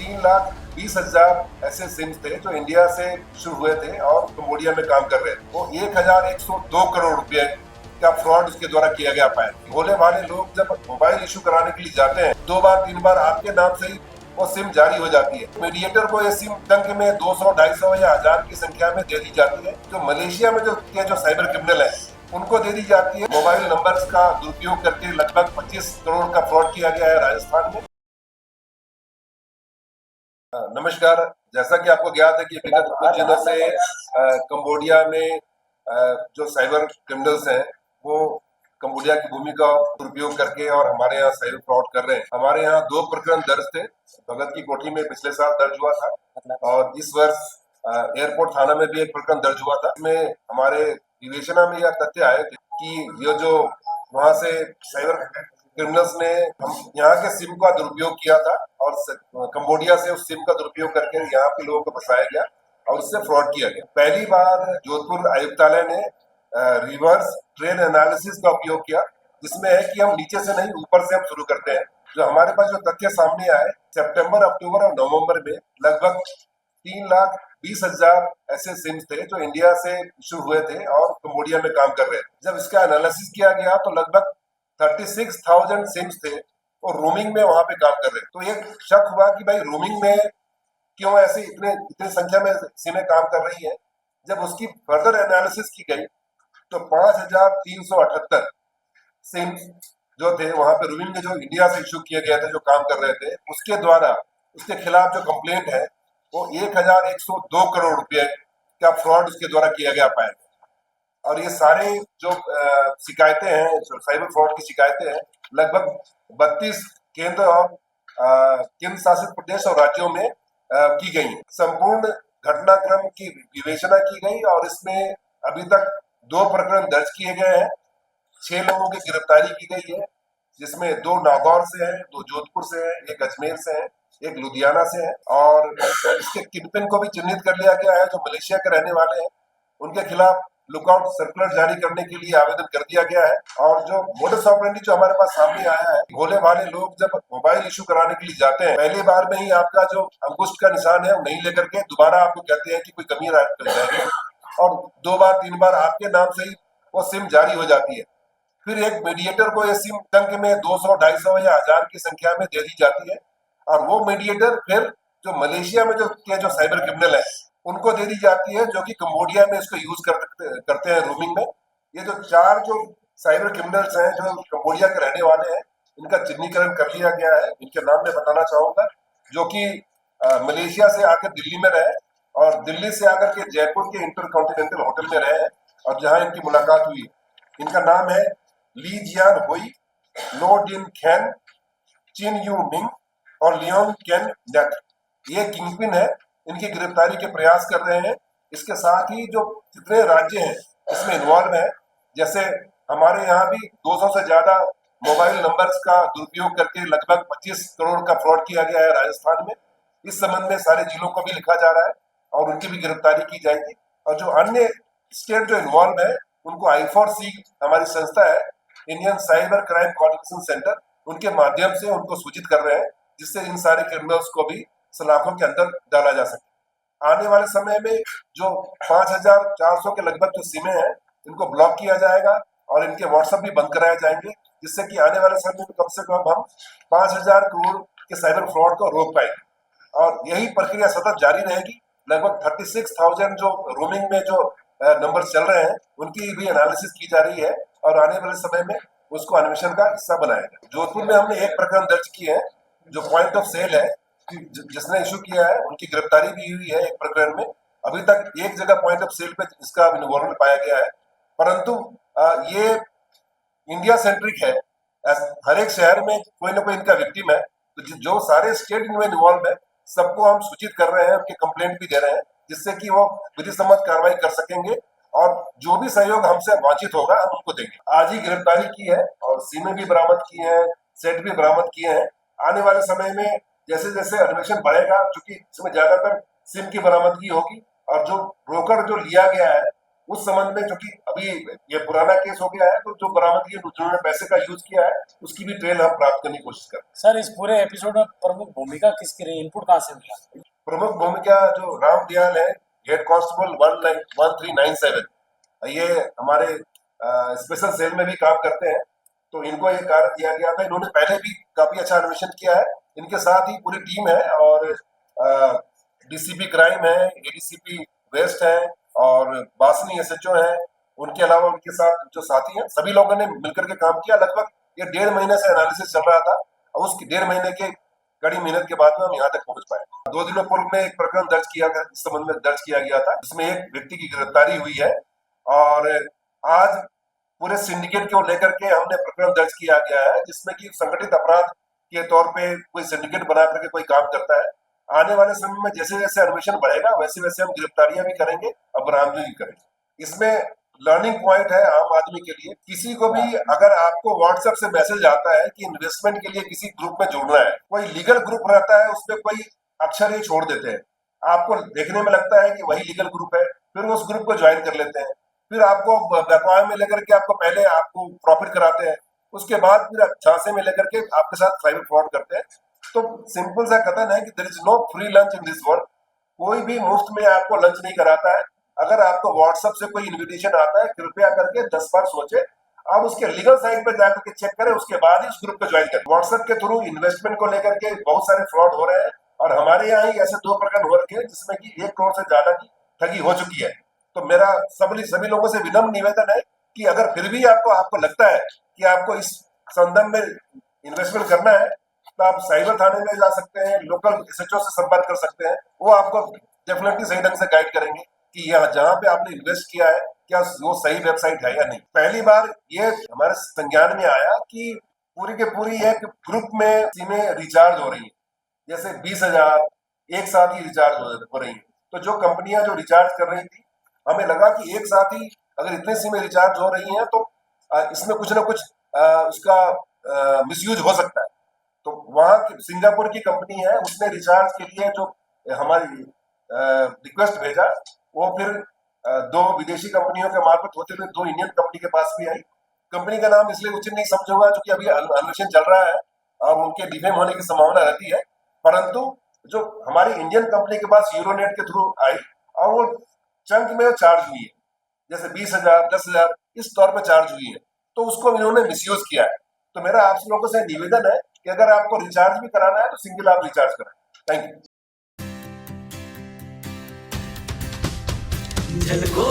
3,20,000 ऐसे सिम्स थे जो इंडिया से शुरू हुए थे और कम्बोडिया में काम कर रहे थे। वो 1,102 करोड़ रुपए का फ्रॉड उसके द्वारा किया गया पाया। भोले भाले लोग जब मोबाइल इशू कराने के लिए जाते हैं, 2 बार 3 बार आपके नाम से ही वो सिम जारी हो जाती है। मीडिएटर को ये सिम टंक में 200, 250 या 1000 की संख्या में दे दी जाती है। जो मलेशिया में जो साइबर क्रिमिनल है उनको दे दी जाती है। मोबाइल नंबर्स का दुरुपयोग करके लगभग 25 करोड़ का फ्रॉड किया गया है राजस्थान में। नमस्कार। जैसा कि आपको ज्ञात है कि विगत कुछ दिनों से कंबोडिया में जो साइबर क्रिमिनल्स हैं वो कंबोडिया की भूमि का दुरुपयोग करके और हमारे यहाँ साइबर फ्रॉड कर रहे हैं। हमारे यहाँ 2 प्रकरण दर्ज थे। भगत की कोठी में पिछले साल दर्ज हुआ था और इस वर्ष एयरपोर्ट थाना में भी एक प्रकरण दर्ज हुआ था। इसमें हमारे विवेचना में यह तथ्य आए कि ये जो वहाँ से साइबर क्रिमिनल्स ने हम यहाँ के सिम का दुरुपयोग किया था और कंबोडिया से उस सिम का दुरुपयोग करके यहाँ के लोगों को फंसाया गया और उससे फ्रॉड किया गया। पहली बार जोधपुर आयुक्तालय ने रिवर्स ट्रेन एनालिसिस का उपयोग किया, जिसमें है कि हम नीचे से नहीं ऊपर से हम शुरू करते हैं। जो हमारे पास जो तथ्य सामने आए, सितंबर, अक्टूबर और नवंबर में लगभग 3,20,000 ऐसे सिम्स थे जो इंडिया से शुरू हुए थे और कम्बोडिया में काम कर रहे थे। जब इसका एनालिसिस किया गया तो लगभग 36,000 सिम्स थे और रोमिंग में वहां पे काम कर रहे थे। तो ये शक हुआ कि भाई रोमिंग में क्यों ऐसे इतने संख्या में सिमें काम कर रही है। जब उसकी फर्दर एनालिसिस की गई तो 5,378 सिम्स जो थे वहां पे रोमिंग में जो इंडिया से इशू किए गए थे, जो काम कर रहे थे, उसके द्वारा उसके खिलाफ जो कंप्लेंट है वो 1,102 करोड़ रुपए का फ्रॉड उसके द्वारा किया गया पाया गया। और ये सारे जो शिकायतें हैं, साइबर फ्रॉड की शिकायतें हैं, लगभग 32 केंद्र और केंद्र शासित प्रदेश और राज्यों में की गई है। संपूर्ण घटनाक्रम की विवेचना की गई और इसमें अभी तक 2 प्रकरण दर्ज किए गए हैं। 6 लोगों की गिरफ्तारी की गई है, जिसमें 2 नागौर से हैं, 2 जोधपुर से हैं, 1 अजमेर से है, 1 लुधियाना से है और इसके किंगपिन को भी चिन्हित कर लिया गया है जो मलेशिया के रहने वाले हैं। उनके खिलाफ लुकआउट सर्कुलर जारी करने के लिए आवेदन कर दिया गया है। और जो मोडस ऑपरेंडी जो हमारे पास सामने आया है, भोले भाले लोग जब मोबाइल इशू कराने के लिए जाते हैं, पहली बार में ही आपका जो अंगुष्ठ का निशान है वो नहीं लेकर के दोबारा आपको कहते हैं कि कोई कमी कर जाएगी और 2 बार 3 बार आपके नाम से ही वो सिम जारी हो जाती है। फिर एक मीडिएटर को ये सिम टंक में 200, 250 या 1000 की संख्या में दे दी जाती है और वो मीडिएटर फिर जो मलेशिया में जो साइबर क्रिमिनल है उनको दे दी जाती है, जो कि कंबोडिया में इसको यूज करते हैं रोमिंग में। ये जो 4 जो साइबर क्रिमिनल्स हैं जो कंबोडिया के रहने वाले हैं, इनका चिन्हीकरण कर लिया गया है। इनके नाम मैं बताना चाहूंगा, जो कि मलेशिया से आकर दिल्ली में रहे और दिल्ली से आकर के जयपुर के इंटरकॉन्टिनेंटल होटल में रहे और जहां इनकी मुलाकात हुई। इनका नाम है ली जियान हुई, लो डिन खैन, चिन यू मिंग और लियोंग केन नेट। ये किंगपिन है। इनकी गिरफ्तारी के प्रयास कर रहे हैं। इसके साथ ही जो जितने राज्य हैं इसमें इन्वॉल्व है, जैसे हमारे यहाँ भी 200 से ज्यादा मोबाइल नंबर्स का दुरुपयोग करके लगभग 25 करोड़ का फ्रॉड किया गया है राजस्थान में। इस संबंध में सारे जिलों को भी लिखा जा रहा है और उनकी भी गिरफ्तारी की जाएगी। और जो अन्य स्टेट जो इन्वॉल्व है उनको I4C हमारी संस्था है, Indian cyber crime coordination centre, उनके माध्यम से उनको सूचित कर रहे हैं, जिससे इन सारे क्रिमिनल्स को भी सलाखों के अंदर डाला जा सके। आने वाले समय में जो 5,400 के लगभग जो सिमें हैं इनको ब्लॉक किया जाएगा और इनके व्हाट्सएप भी बंद कराए जाएंगे, जिससे कि आने वाले समय में कम से कम हम 5,000 करोड़ के साइबर फ्रॉड को रोक पाएंगे। और यही प्रक्रिया सतत जारी रहेगी। लगभग 36,000 जो रोमिंग में जो नंबर चल रहे हैं उनकी भी एनालिसिस की जा रही है और आने वाले समय में उसको अन्वेषण का हिस्सा बनाएगा। जोधपुर में हमने एक प्रकरण दर्ज किए हैं, जो पॉइंट ऑफ सेल है, जिसने इशू किया है उनकी गिरफ्तारी भी हुई है एक प्रकरण में। अभी तक एक जगह पॉइंट ऑफ सेल पे इसका इन्वॉल्वमेंट पाया गया है, परंतु ये इंडिया सेंट्रिक है। हर एक शहर में कोई ना कोई इनका विक्टिम है। तो जो सारे स्टेट इनमें इन्वॉल्व है सबको हम सूचित कर रहे हैं, उनके कंप्लेंट भी दे रहे हैं, जिससे कि वो विधि सम्मत कार्रवाई कर सकेंगे और जो भी सहयोग हमसे वांछित होगा हम उनको देंगे। आज ही गिरफ्तारी की है और सिमें भी बरामद की है, सेट भी बरामद किए हैं। आने वाले समय में जैसे जैसे अन्वेषण बढ़ेगा, चूंकि इसमें ज्यादातर सिम की बरामदगी होगी और जो ब्रोकर जो लिया गया है उस संबंध में, क्योंकि अभी ये पुराना केस हो गया है, तो जो बरामदगी जिन्होंने पैसे का यूज किया है उसकी भी ट्रेल हम प्राप्त करने की कोशिश कर रहे हैं। सर, इस पूरे एपिसोड में प्रमुख भूमिका किसकी रही, इनपुट कहाँ से मिला? प्रमुख भूमिका जो राम दयाल है, हेड कांस्टेबल 1397, ये हमारे स्पेशल सेल में भी काम करते हैं, तो इनको ये कार्य दिया गया था। इन्होंने पहले भी काफी अच्छा अन्वेषण किया है, इनके साथ ही पूरी टीम है, और डीसीपी क्राइम है, एडीसीपी वेस्ट है, और बासनी एसएचओ है, उनके अलावा उनके साथ जो साथी हैं, सभी लोगों ने मिलकर के काम किया। लगभग ये 1.5 महीने से एनालिसिस चल रहा था, और उस 1.5 महीने के कड़ी मेहनत के बाद में हम यहाँ तक पहुंच पाए। 2 दिनों पूर्व में एक प्रकरण दर्ज किया था, इस संबंध में दर्ज किया गया था, जिसमें एक व्यक्ति की गिरफ्तारी हुई है, और आज पूरे सिंडिकेट को लेकर के हमने प्रकरण दर्ज किया गया है, जिसमें कि संगठित अपराध के तौर पे कोई सिंडिकेट बना करके कोई काम करता है। आने वाले समय में जैसे जैसे अन्वेषण बढ़ेगा, वैसे वैसे हम गिरफ्तारियां भी करेंगे और बरामदगी भी करेंगे। इसमें लर्निंग पॉइंट है आम आदमी के लिए, किसी को भी अगर आपको व्हाट्सएप से मैसेज आता है कि इन्वेस्टमेंट के लिए किसी ग्रुप में जुड़ना है, कोई लीगल ग्रुप रहता है, उसमें कोई अक्षर ही छोड़ देते हैं, आपको देखने में लगता है कि वही लीगल ग्रुप है, फिर उस ग्रुप को ज्वाइन कर लेते हैं, फिर आपको बहकावे में लेकर के आपको पहले आपको प्रॉफिट कराते हैं, उसके बाद फिर झांसे में लेकर के आपके साथ साइबर फ्रॉड करते हैं। तो सिंपल सा कथन है कि there is no free lunch in this world, कोई भी मुफ्त में आपको लंच नहीं कराता है। अगर आपको व्हाट्सएप से कोई इन्विटेशन आता है, कृपया करके 10 बार सोचे, आप उसके लीगल साइट पे जाकर के चेक करें, उसके बाद ही उस ग्रुप पे ज्वाइन करें। व्हाट्सएप के थ्रू इन्वेस्टमेंट को लेकर के बहुत सारे फ्रॉड हो रहे हैं, और हमारे यहाँ ही ऐसे 2 प्रकरण हो रखे हैं जिसमें कि 1 करोड़ से ज्यादा की ठगी हो चुकी है। तो मेरा सभी लोगों से विनम्र निवेदन है कि अगर फिर भी आपको लगता है कि आपको इस संदर्भ में इन्वेस्टमेंट करना है, तो आप साइबर थाने में जा सकते हैं, लोकल एसएचओ से संपर्क कर सकते हैं, वो आपको डेफिनेटली सही ढंग से गाइड करेंगे कि यहाँ जहाँ पे आपने इन्वेस्ट किया है क्या वो सही वेबसाइट है या नहीं। पहली बार ये हमारे संज्ञान में आया कि पूरी के पूरी एक ग्रुप में सिमें रिचार्ज हो रही है, जैसे 20,000 एक साथ ही रिचार्ज हो रही है। तो जो कंपनियां जो रिचार्ज कर रही थी, हमें लगा कि एक साथ ही अगर इतने सिमें रिचार्ज हो रही हैं, तो इसमें कुछ ना कुछ उसका मिसयूज हो सकता है। तो वहाँ की सिंगापुर की कंपनी है, उसने रिचार्ज के लिए जो हमारी रिक्वेस्ट भेजा, वो फिर 2 विदेशी कंपनियों के मार्फत होते हुए 2 इंडियन कंपनी के पास भी आई। कंपनी का नाम इसलिए उचित नहीं समझूंगा क्योंकि अभी अन्वेषण चल रहा है और उनके डिफेम होने की संभावना रहती है, परंतु जो हमारी इंडियन कंपनी के पास यूरोनेट के थ्रू आई, और वो चंक में चार्ज हुई है, जैसे 20,000 10,000 इस तौर पर चार्ज हुई है, तो उसको इन्होंने मिसयूज किया है। तो मेरा आप लोगों से निवेदन है कि अगर आपको रिचार्ज भी कराना है तो सिंगल आप रिचार्ज कराएं। Thank you. झलको